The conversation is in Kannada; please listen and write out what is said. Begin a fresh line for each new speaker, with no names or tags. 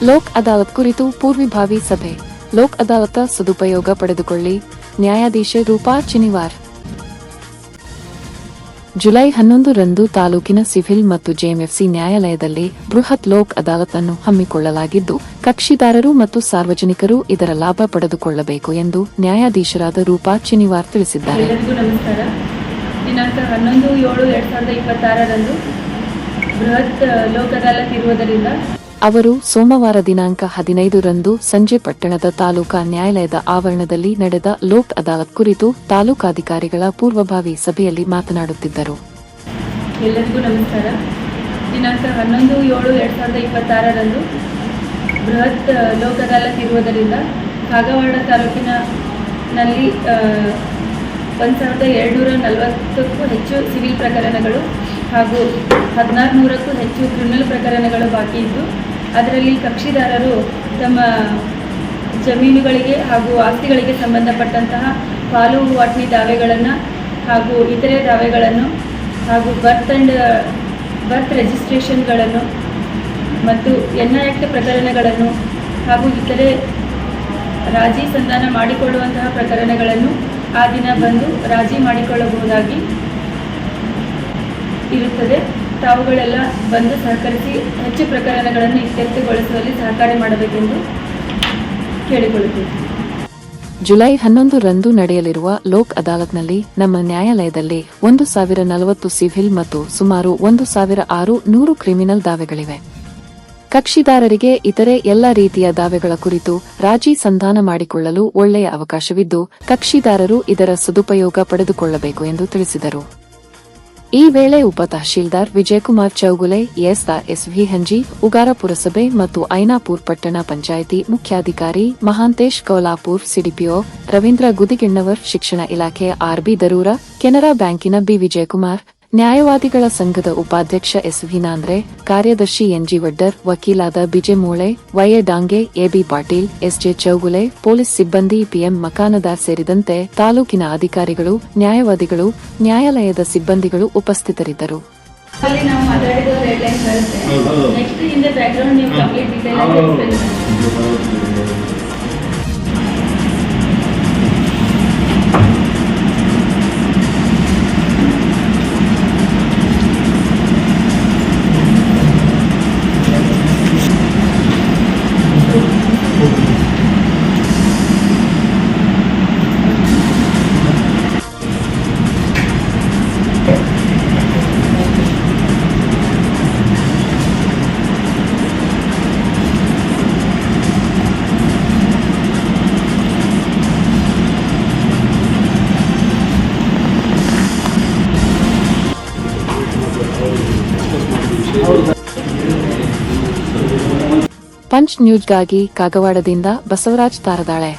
ಲೋಕ್ ಅದಾಲತ್ ಕುರಿತು ಪೂರ್ವಭಾವಿ ಸಭೆ. ಲೋಕ್ ಅದಾಲತ್ ಸದುಪಯೋಗ ಪಡೆದುಕೊಳ್ಳಿ. ನ್ಯಾಯಾಧೀಶ ರೂಪಾ ಚಿನಿವಾರ್. ಜುಲೈ 11ರಂದು ತಾಲೂಕಿನ ಸಿವಿಲ್ ಮತ್ತು ಜೆಎಂಎಫ್ಸಿ ನ್ಯಾಯಾಲಯದಲ್ಲಿ ಬೃಹತ್ ಲೋಕ್ ಅದಾಲತ್ ಅನ್ನು ಹಮ್ಮಿಕೊಳ್ಳಲಾಗಿದ್ದು, ಕಕ್ಷಿದಾರರು ಮತ್ತು ಸಾರ್ವಜನಿಕರು ಇದರ ಲಾಭ ಪಡೆದುಕೊಳ್ಳಬೇಕು ಎಂದು ನ್ಯಾಯಾಧೀಶರಾದ ರೂಪಾ ಚಿನಿವಾರ್ ತಿಳಿಸಿದ್ದಾರೆ.
ದಿನಾಂಕ 11/7/2026ರಂದು ಬೃಹತ್ ಲೋಕ್ ಅದಾಲತ್ ಇರುವುದರಿಂದ
ಅವರು ಸೋಮವಾರ ದಿನಾಂಕ 15ರಂದು ಸಂಜೆ ಪಟ್ಟಣದ ತಾಲೂಕಾ ನ್ಯಾಯಾಲಯದ ಆವರಣದಲ್ಲಿ ನಡೆದ ಲೋಕ್ ಅದಾಲತ್ ಕುರಿತು ತಾಲೂಕಾಧಿಕಾರಿಗಳ ಪೂರ್ವಭಾವಿ ಸಭೆಯಲ್ಲಿ ಮಾತನಾಡುತ್ತಿದ್ದರು.
ಎಲ್ಲರಿಗೂ ನಮಸ್ಕಾರ. ದಿನಾಂಕ 11/7/2026ರಂದು ಬೃಹತ್ ಲೋಕ್ ಅದಾಲತ್ ಇರುವುದರಿಂದ ಕಾಗವಾಡ ತಾಲೂಕಿನಲ್ಲಿ 1240ಕ್ಕೂ ಹೆಚ್ಚು ಸಿವಿಲ್ ಪ್ರಕರಣಗಳು ಹಾಗೂ 1600ಕ್ಕೂ ಹೆಚ್ಚು ಕ್ರಿಮಿನಲ್ ಪ್ರಕರಣಗಳು ಬಾಕಿ ಇದ್ದು, ಅದರಲ್ಲಿ ಕಕ್ಷಿದಾರರು ತಮ್ಮ ಜಮೀನುಗಳಿಗೆ ಹಾಗೂ ಆಸ್ತಿಗಳಿಗೆ ಸಂಬಂಧಪಟ್ಟಂತಹ ಪಾಲು ವಾಟ್ನಿ ದಾವೆಗಳನ್ನು ಹಾಗೂ ಇತರೆ ದಾವೆಗಳನ್ನು ಹಾಗೂ ಬರ್ತ್ ರಿಜಿಸ್ಟ್ರೇಷನ್ಗಳನ್ನು ಮತ್ತು NI ಆಕ್ಟ್ ಪ್ರಕರಣಗಳನ್ನು ಹಾಗೂ ಇತರೆ ರಾಜಿ ಸಂಧಾನ ಮಾಡಿಕೊಳ್ಳುವಂತಹ ಪ್ರಕರಣಗಳನ್ನು ಆ ದಿನ ಬಂದು ರಾಜಿ ಮಾಡಿಕೊಳ್ಳಬಹುದಾಗಿ ಇರುತ್ತದೆ. ತಾವುಗಳೆಲ್ಲ ಬಂದು ಸಹಕರಿಸಿ ಹೆಚ್ಚು ಪ್ರಕರಣಗಳನ್ನು ಇತ್ಯರ್ಥಗೊಳಿಸುವಲ್ಲಿ ಸಹಕಾರ ಮಾಡಬೇಕೆಂದು ಕೇಳಿಕೊಳ್ಳುತ್ತೇವೆ.
ಜುಲೈ 11ರಂದು ನಡೆಯಲಿರುವ ಲೋಕ್ ಅದಾಲತ್ನಲ್ಲಿ ನಮ್ಮ ನ್ಯಾಯಾಲಯದಲ್ಲಿ 1040 ಸಿವಿಲ್ ಮತ್ತು ಸುಮಾರು 1600 ಕ್ರಿಮಿನಲ್ ದಾವೆಗಳಿವೆ. ಕಕ್ಷಿದಾರರಿಗೆ ಇತರೆ ಎಲ್ಲ ರೀತಿಯ ದಾವೆಗಳ ಕುರಿತು ರಾಜಿ ಸಂಧಾನ ಮಾಡಿಕೊಳ್ಳಲು ಒಳ್ಳೆಯ ಅವಕಾಶವಿದ್ದು, ಕಕ್ಷಿದಾರರು ಇದರ ಸದುಪಯೋಗ ಪಡೆದುಕೊಳ್ಳಬೇಕು ಎಂದು ತಿಳಿಸಿದರು. ಈ ವೇಳೆ ಉಪ ತಹಶೀಲ್ದಾರ್ ವಿಜಯಕುಮಾರ್ ಚೌಗುಲೆ, ಎಸ್ವಿ ಹಂಜಿ, ಉಗಾರ ಪುರಸಭೆ ಮತ್ತು ಐನಾಪುರ್ ಪಟ್ಟಣ ಪಂಚಾಯಿತಿ ಮುಖ್ಯಾಧಿಕಾರಿ ಮಹಾಂತೇಶ್ ಕೌಲಾಪುರ್, ಸಿಡಿಪಿಒ ರವೀಂದ್ರ ಗುದಿಗಿಣ್ಣವರ್, ಶಿಕ್ಷಣ ಇಲಾಖೆ RB ದರೂರ, ಕೆನರಾ ಬ್ಯಾಂಕಿನ B ವಿಜಯಕುಮಾರ್, ನ್ಯಾಯವಾದಿಗಳ ಸಂಘದ ಉಪಾಧ್ಯಕ್ಷ SV ನಾಂದ್ರೆ, ಕಾರ್ಯದರ್ಶಿ NG ವಡ್ಡರ್, ವಕೀಲಾದ ಬಿಜೆ ಮೂಳೆ, YA Dange, AB Patil, SJ Chougule, police ಸಿಬ್ಬಂದಿ, PM ಮಕಾನದಾರ್ ಸೇರಿದಂತೆ ತಾಲೂಕಿನ ಅಧಿಕಾರಿಗಳು, ನ್ಯಾಯವಾದಿಗಳು, ನ್ಯಾಯಾಲಯದ ಸಿಬ್ಬಂದಿಗಳು ಉಪಸ್ಥಿತರಿದ್ದರು. ಪಂಚ್ ನ್ಯೂಸ್ಗಾಗಿ ಕಾಗವಾಡದಿಂದ ಬಸವರಾಜ್ ತಾರದಾಳೆ.